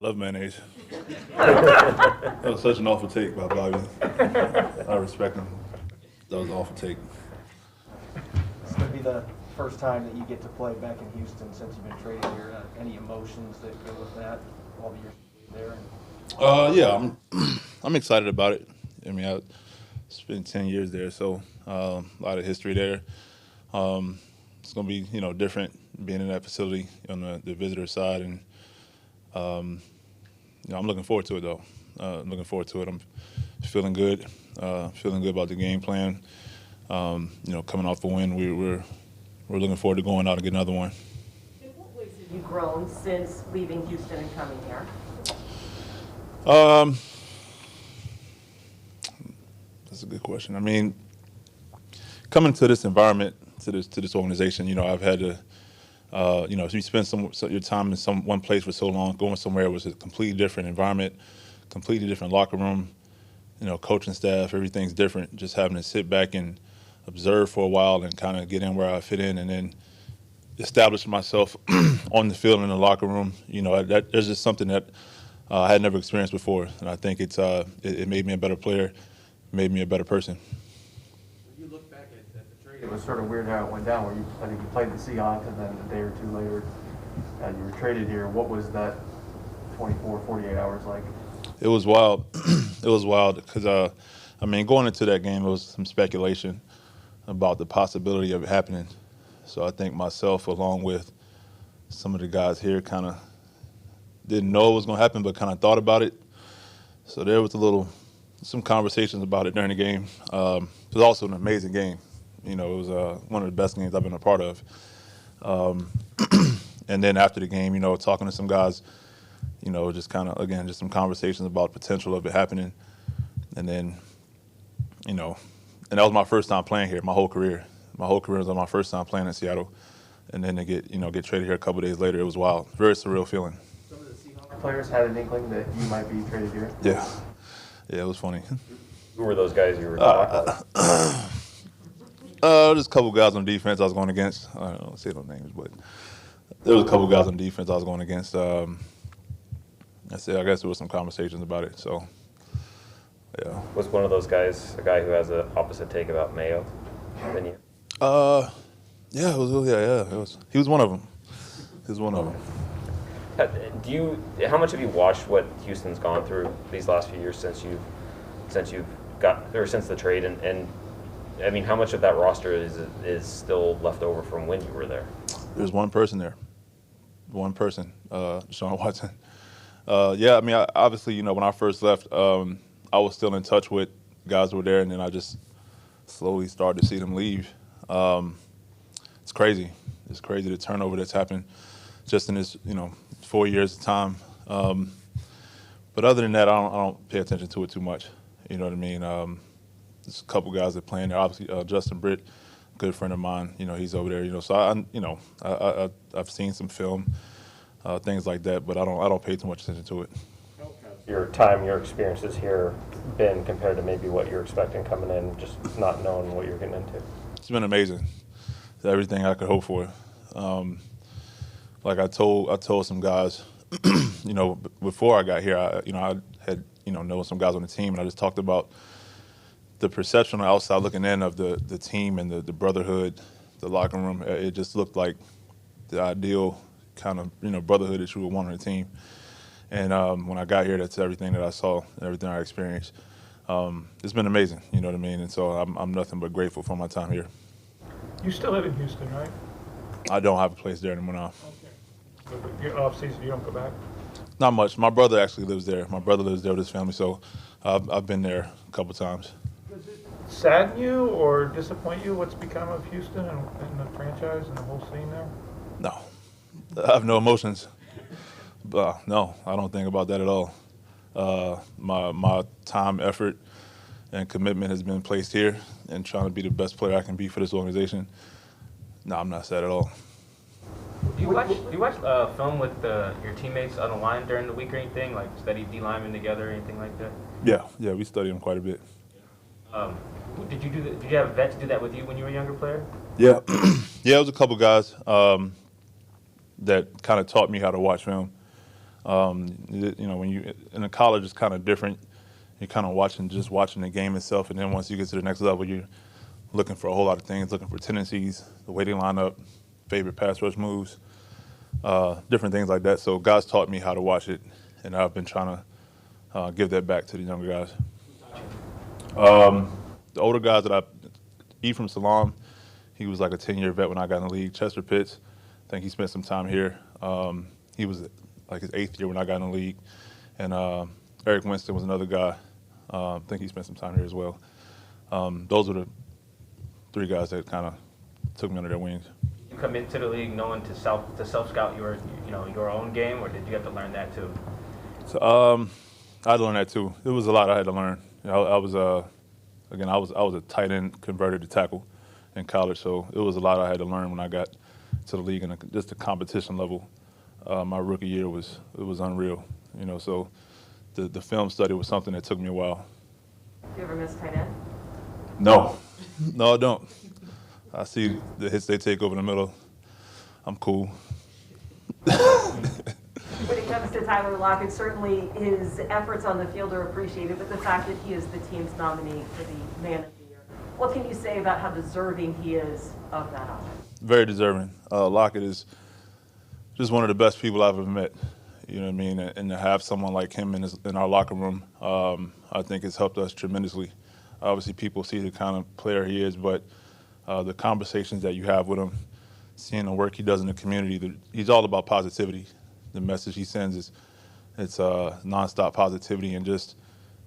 Love mayonnaise. That was such an awful take by Bobby. I respect him. That was an awful take. It's going to be the first time that you get to play back in Houston since you've been traded here. Any emotions that go with that, all the years there? Yeah, I'm excited about it. I mean, I spent 10 years there, so a lot of history there. It's going to be, different being in that facility on the visitor side, and I'm looking forward to it though. I'm looking forward to it. I'm feeling good. Feeling good about the game plan. Coming off a win, we're looking forward to going out and get another one. In what ways have you grown since leaving Houston and coming here? That's a good question. I mean, coming to this environment, to this organization, I've had to, if you spend your time in one place for so long, going somewhere was a completely different environment, completely different locker room, coaching staff, everything's different. Just having to sit back and observe for a while and kind of get in where I fit in, and then establish myself on the field in the locker room. There's just something that I had never experienced before, and I think it made me a better player, made me a better person. When you look back at the trade, it was sort of weird how it went down, where I think you played the Seahawks, and then a day or two later, you were traded here. What was that 24, 48 hours like? It was wild. It was wild because, going into that game, it was some speculation about the possibility of it happening. So I think myself, along with some of the guys here, kind of didn't know it was going to happen, but kind of thought about it. So there was some conversations about it during the game. It was also an amazing game. It was one of the best games I've been a part of. And then after the game, talking to some guys, just kind of, again, just some conversations about the potential of it happening. And then, and that was my first time playing here, my whole career. My whole career was my first time playing in Seattle. And then to get traded here a couple days later, it was wild. Very surreal feeling. Some of the Seahawks players had an inkling that you might be traded here? Yeah. Yeah, it was funny. Who were those guys you were talking about? Just a couple guys on defense I was going against. I don't say no names, but there was a couple guys on defense I was going against. I guess there was some conversations about it. So, yeah. Was one of those guys a guy who has an opposite take about Mayo than you? Yeah, it was. Yeah, it was. He was one of them. He was one of them. How much have you watched what Houston's gone through these last few years since the trade, and I mean, how much of that roster is still left over from when you were there? There's one person there. One person, Deshaun Watson. Obviously, when I first left, I was still in touch with guys who were there, and then I just slowly started to see them leave. It's crazy. It's crazy the turnover that's happened just in this, 4 years of time. But other than that, I don't pay attention to it too much. You know what I mean? There's a couple guys that playing there. Obviously, Justin Britt, good friend of mine. He's over there. So I've seen some film, things like that, but I don't pay too much attention to it. Your experiences here been compared to maybe what you're expecting coming in, just not knowing what you're getting into? It's been amazing. It's everything I could hope for. Like I told some guys, before I got here, I had known some guys on the team, and I just talked about the perception on the outside looking in of the team and the brotherhood, the locker room. It just looked like the ideal kind of brotherhood that you would want on a team. And when I got here, that's everything that I saw, everything I experienced. It's been amazing, you know what I mean? And so I'm nothing but grateful for my time here. You still live in Houston, right? I don't have a place there anymore now. Okay. So your off season, you don't go back? Not much. My brother actually lives there. My brother lives there with his family, so I've been there a couple times. Does it sadden you or disappoint you what's become of Houston and the franchise and the whole scene there? No. I have no emotions. No, I don't think about that at all. My time, effort, and commitment has been placed here and trying to be the best player I can be for this organization. No, I'm not sad at all. Do you watch film with your teammates on the line during the week or anything, like study D linemen together or anything like that? Yeah, we study them quite a bit. Did you do that? Did you have vets do that with you when you were a younger player? Yeah, yeah, it was a couple guys that kind of taught me how to watch film. When you in the college, it's kind of different. You're kind of just watching the game itself, and then once you get to the next level, you're looking for a whole lot of things, looking for tendencies, the way they line up, favorite pass rush moves, different things like that. So guys taught me how to watch it, and I've been trying to give that back to the younger guys. The older guys Ephraim Salam, he was like a 10-year vet when I got in the league. Chester Pitts, I think he spent some time here. He was like his 8th year when I got in the league. And Eric Winston was another guy. I think he spent some time here as well. Those were the 3 guys that kind of took me under their wings. You come into the league knowing to self scout your own game, or did you have to learn that too? So I had to learn that too. It was a lot I had to learn. I was a tight end converted to tackle in college, so it was a lot I had to learn when I got to the league, and just the competition level. My rookie year was unreal, So the film study was something that took me a while. Do you ever miss tight end? No, I don't. I see the hits they take over the middle. I'm cool. When it comes to Tyler Lockett, certainly his efforts on the field are appreciated, but the fact that he is the team's nominee for the Man of the Year, what can you say about how deserving he is of that honor? Very deserving. Lockett is just one of the best people I've ever met. You know what I mean? And to have someone like him in our locker room, I think it's helped us tremendously. Obviously, people see the kind of player he is, but the conversations that you have with him, seeing the work he does in the community, he's all about positivity. The message he sends is nonstop positivity and just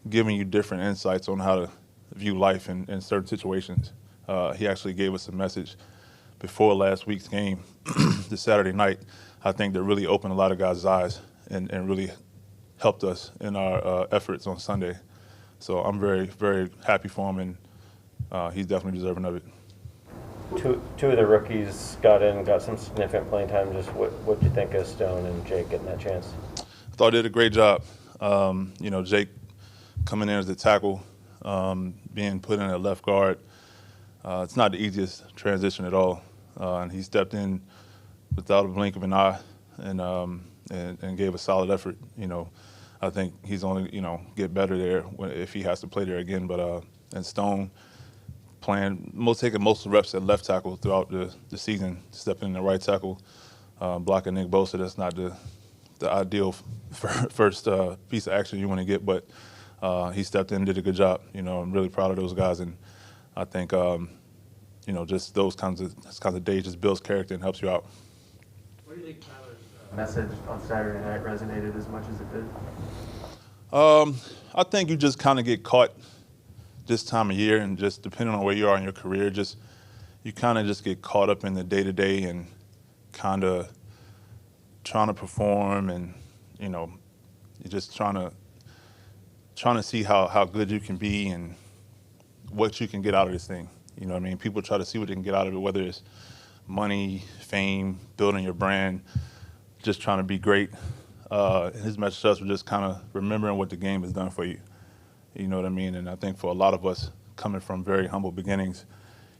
giving you different insights on how to view life in certain situations. He actually gave us a message before last week's game, the Saturday night, I think that really opened a lot of guys' eyes and really helped us in our efforts on Sunday. So I'm very, very happy for him, and he's definitely deserving of it. Two of the rookies got some significant playing time. Just what do you think of Stone and Jake getting that chance? I thought they did a great job. Jake coming in as a tackle, being put in at left guard. It's not the easiest transition at all, and he stepped in without a blink of an eye and gave a solid effort. I think he's only get better there if he has to play there again. But and Stone taking most of the reps at left tackle throughout the season, stepping in the right tackle, blocking Nick Bosa. That's not the ideal first piece of action you want to get, but he stepped in and did a good job. I'm really proud of those guys, and I think just those kinds of days just builds character and helps you out. What do you think Tyler's message on Saturday night resonated as much as it did? I think you just kind of get caught this time of year, and just depending on where you are in your career, you kind of just get caught up in the day-to-day and kind of trying to perform, and you're just trying to see how good you can be and what you can get out of this thing. People try to see what they can get out of it, whether it's money, fame, building your brand, just trying to be great. His message to us was just kind of remembering what the game has done for you. You know what I mean? And I think for a lot of us coming from very humble beginnings,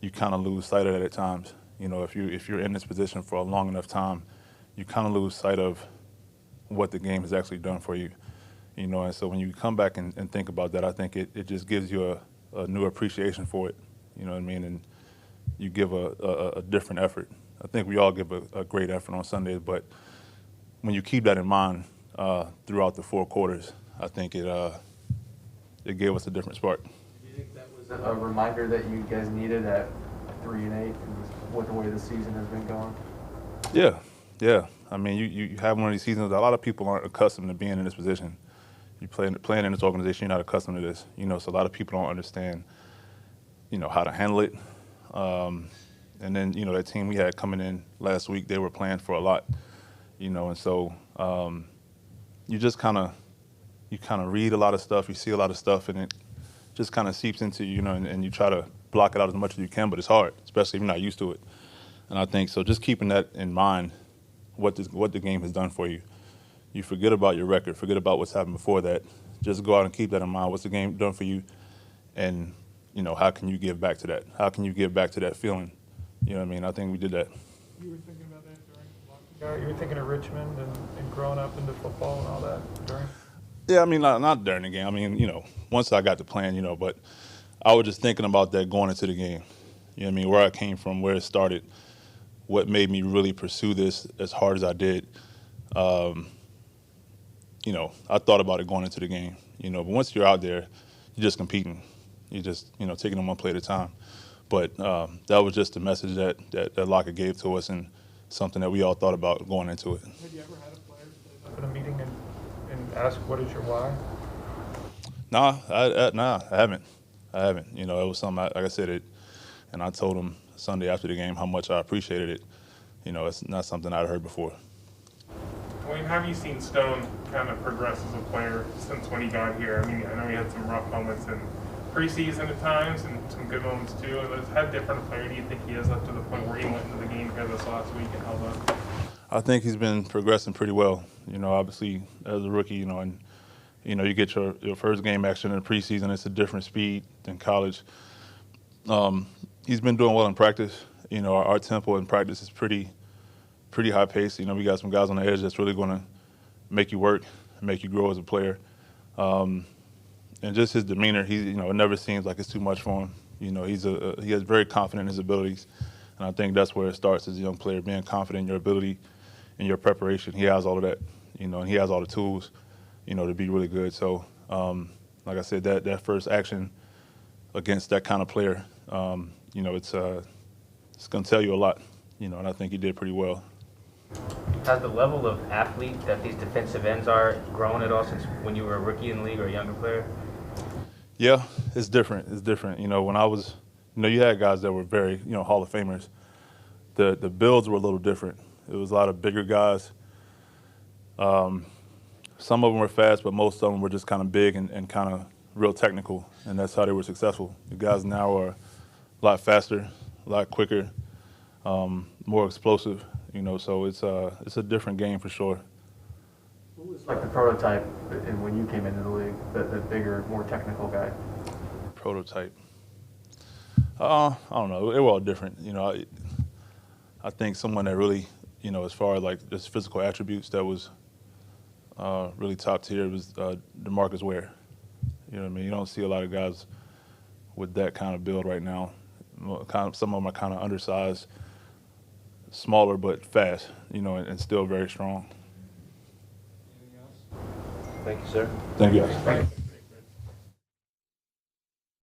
you kind of lose sight of that at times. If you're in this position for a long enough time, you kind of lose sight of what the game has actually done for you. And so when you come back and think about that, I think it just gives you a new appreciation for it. You know what I mean? And you give a different effort. I think we all give a great effort on Sundays, but when you keep that in mind throughout the 4 quarters, I think it gave us a different spark. Do you think that was a reminder that you guys needed at 3-8 with the way the season has been going? Yeah. I mean, you have one of these seasons. A lot of people aren't accustomed to being in this position. You playing in this organization, you're not accustomed to this. So a lot of people don't understand, how to handle it. And then, that team we had coming in last week, they were playing for a lot, and so you just kind of read a lot of stuff, you see a lot of stuff, and it just kind of seeps into you, and you try to block it out as much as you can, but it's hard, especially if you're not used to it. And I think so just keeping that in mind, what the game has done for you. You forget about your record, forget about what's happened before that. Just go out and keep that in mind. What's the game done for you? And, how can you give back to that? How can you give back to that feeling? You know what I mean? I think we did that. You were thinking about that during lockdown? You're thinking of Richmond and growing up into football and all that during? Yeah, I mean, not during the game. I mean, once I got the plan, but I was just thinking about that going into the game. You know what I mean? Where I came from, where it started, what made me really pursue this as hard as I did. I thought about it going into the game, but once you're out there, you're just competing. You're just, taking them one play at a time. But that was just the message that Lockett gave to us and something that we all thought about going into it. Have you ever had a player stand up in a meeting and ask, what is your why? Nah, I haven't. It was something, like I said, and I told him Sunday after the game how much I appreciated it. It's not something I'd heard before. Duane, how have you seen Stone kind of progress as a player since when he got here? I mean, I know he had some rough moments in preseason at times and some good moments too. How different a player do you think he is up to the point where he went into the game here this last week and held up? I think he's been progressing pretty well. Obviously as a rookie, and you get your first game action in the preseason. It's a different speed than college. He's been doing well in practice. Our tempo in practice is pretty high pace. We got some guys on the edge that's really going to make you work, make you grow as a player. And just his demeanor, it never seems like it's too much for him. He is very confident in his abilities, and I think that's where it starts as a young player, being confident in your ability and your preparation. He has all of that, and he has all the tools, to be really good. So, like I said, that first action against that kind of player, it's going to tell you a lot, and I think he did pretty well. Has the level of athlete that these defensive ends are grown at all since when you were a rookie in the league or a younger player? Yeah, it's different. It's different. When I was, you had guys that were very, Hall of Famers. The builds were a little different. It was a lot of bigger guys. Some of them were fast, but most of them were just kind of big and kind of real technical, and that's how they were successful. The guys now are a lot faster, a lot quicker, more explosive. So it's a different game for sure. Who was like the prototype when you came into the league, the bigger, more technical guy? Prototype. I don't know. They were all different. I think someone that really, as far as like just physical attributes that was really top tier was DeMarcus Ware. You know what I mean? You don't see a lot of guys with that kind of build right now. Some of them are kind of undersized, smaller but fast, and still very strong. Thank you, sir. Thank you.